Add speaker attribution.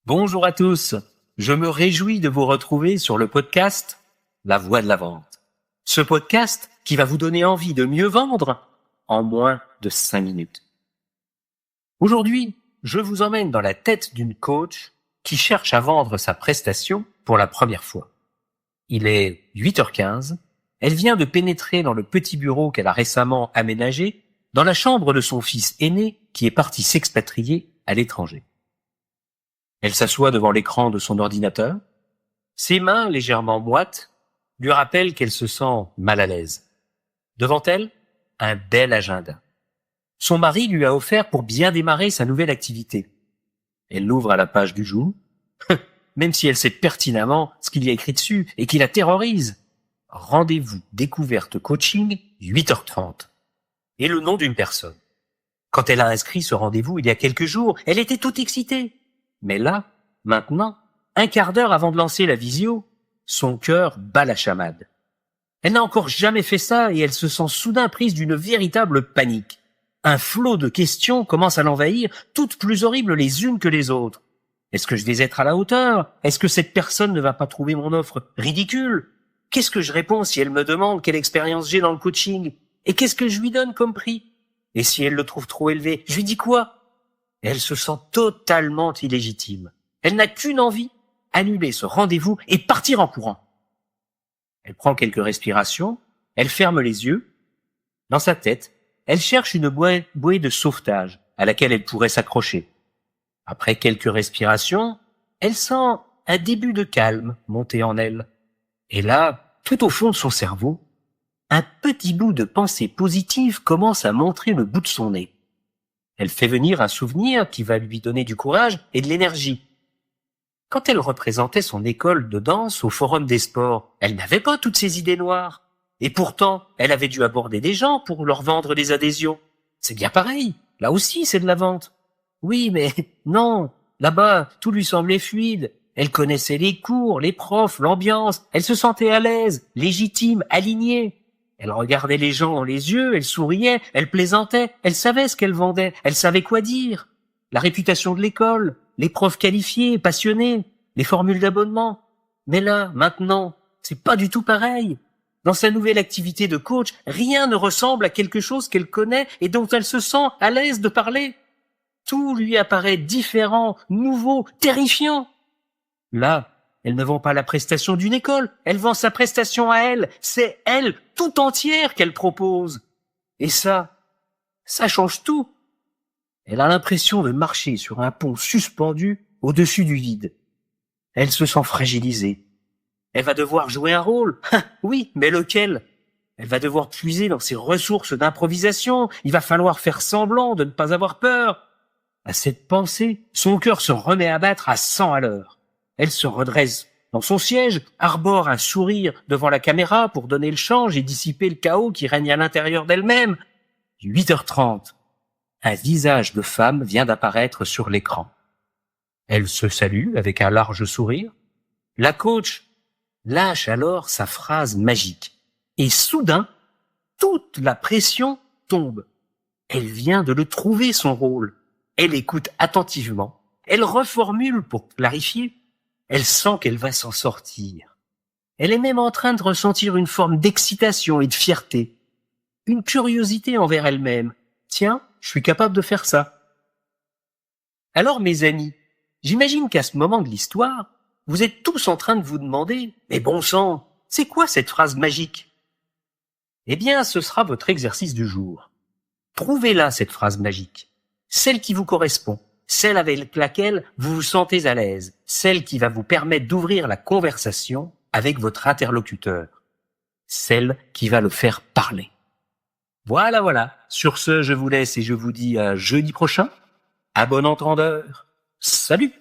Speaker 1: Bonjour à tous, je me réjouis de vous retrouver sur le podcast La Voix de la Vente. Ce podcast qui va vous donner envie de mieux vendre en moins de 5 minutes. Aujourd'hui, je vous emmène dans la tête d'une coach qui cherche à vendre sa prestation pour la première fois. Il est 8h15, elle vient de pénétrer dans le petit bureau qu'elle a récemment aménagé dans la chambre de son fils aîné qui est parti s'expatrier à l'étranger. Elle s'assoit devant l'écran de son ordinateur. Ses mains légèrement moites lui rappellent qu'elle se sent mal à l'aise. Devant elle, un bel agenda. Son mari lui a offert pour bien démarrer sa nouvelle activité. Elle l'ouvre à la page du jour, même si elle sait pertinemment ce qu'il y a écrit dessus et qui la terrorise. Rendez-vous découverte coaching 8h30. Et le nom d'une personne. Quand elle a inscrit ce rendez-vous il y a quelques jours, elle était toute excitée. Mais là, maintenant, un quart d'heure avant de lancer la visio, son cœur bat la chamade. Elle n'a encore jamais fait ça et elle se sent soudain prise d'une véritable panique. Un flot de questions commence à l'envahir, toutes plus horribles les unes que les autres. Est-ce que je vais être à la hauteur? Est-ce que cette personne ne va pas trouver mon offre ridicule? Qu'est-ce que je réponds si elle me demande quelle expérience j'ai dans le coaching? Et qu'est-ce que je lui donne comme prix? Et si elle le trouve trop élevé, je lui dis quoi? Elle se sent totalement illégitime. Elle n'a qu'une envie, annuler ce rendez-vous et partir en courant. Elle prend quelques respirations, elle ferme les yeux. Dans sa tête, elle cherche une bouée de sauvetage à laquelle elle pourrait s'accrocher. Après quelques respirations, elle sent un début de calme monter en elle. Et là, tout au fond de son cerveau, un petit bout de pensée positive commence à montrer le bout de son nez. Elle fait venir un souvenir qui va lui donner du courage et de l'énergie. Quand elle représentait son école de danse au Forum des Sports, elle n'avait pas toutes ces idées noires. Et pourtant, elle avait dû aborder des gens pour leur vendre des adhésions. C'est bien pareil. Là aussi, c'est de la vente. Oui, mais non. Là-bas, tout lui semblait fluide. Elle connaissait les cours, les profs, l'ambiance. Elle se sentait à l'aise, légitime, alignée. Elle regardait les gens dans les yeux, elle souriait, elle plaisantait, elle savait ce qu'elle vendait, elle savait quoi dire. La réputation de l'école, les profs qualifiés, passionnés, les formules d'abonnement. Mais là, maintenant, c'est pas du tout pareil. Dans sa nouvelle activité de coach, rien ne ressemble à quelque chose qu'elle connaît et dont elle se sent à l'aise de parler. Tout lui apparaît différent, nouveau, terrifiant. Là, elle ne vend pas la prestation d'une école, elle vend sa prestation à elle. C'est elle, tout entière, qu'elle propose. Et ça change tout. Elle a l'impression de marcher sur un pont suspendu au-dessus du vide. Elle se sent fragilisée. Elle va devoir jouer un rôle. Oui, mais lequel? Elle va devoir puiser dans ses ressources d'improvisation. Il va falloir faire semblant de ne pas avoir peur. À cette pensée, son cœur se remet à battre à 100 à l'heure. Elle se redresse dans son siège, arbore un sourire devant la caméra pour donner le change et dissiper le chaos qui règne à l'intérieur d'elle-même. 8h30. Un visage de femme vient d'apparaître sur l'écran. Elle se salue avec un large sourire. La coach lâche alors sa phrase magique. Et soudain, toute la pression tombe. Elle vient de le trouver, son rôle. Elle écoute attentivement. Elle reformule pour clarifier. Elle sent qu'elle va s'en sortir. Elle est même en train de ressentir une forme d'excitation et de fierté. Une curiosité envers elle-même. Tiens, je suis capable de faire ça. Alors, mes amis, j'imagine qu'à ce moment de l'histoire, vous êtes tous en train de vous demander « Mais bon sang, c'est quoi cette phrase magique ?» Eh bien, ce sera votre exercice du jour. Trouvez-la, cette phrase magique. Celle qui vous correspond. Celle avec laquelle vous vous sentez à l'aise, celle qui va vous permettre d'ouvrir la conversation avec votre interlocuteur, celle qui va le faire parler. Voilà. Sur ce, je vous laisse et je vous dis à jeudi prochain. À bon entendeur. Salut!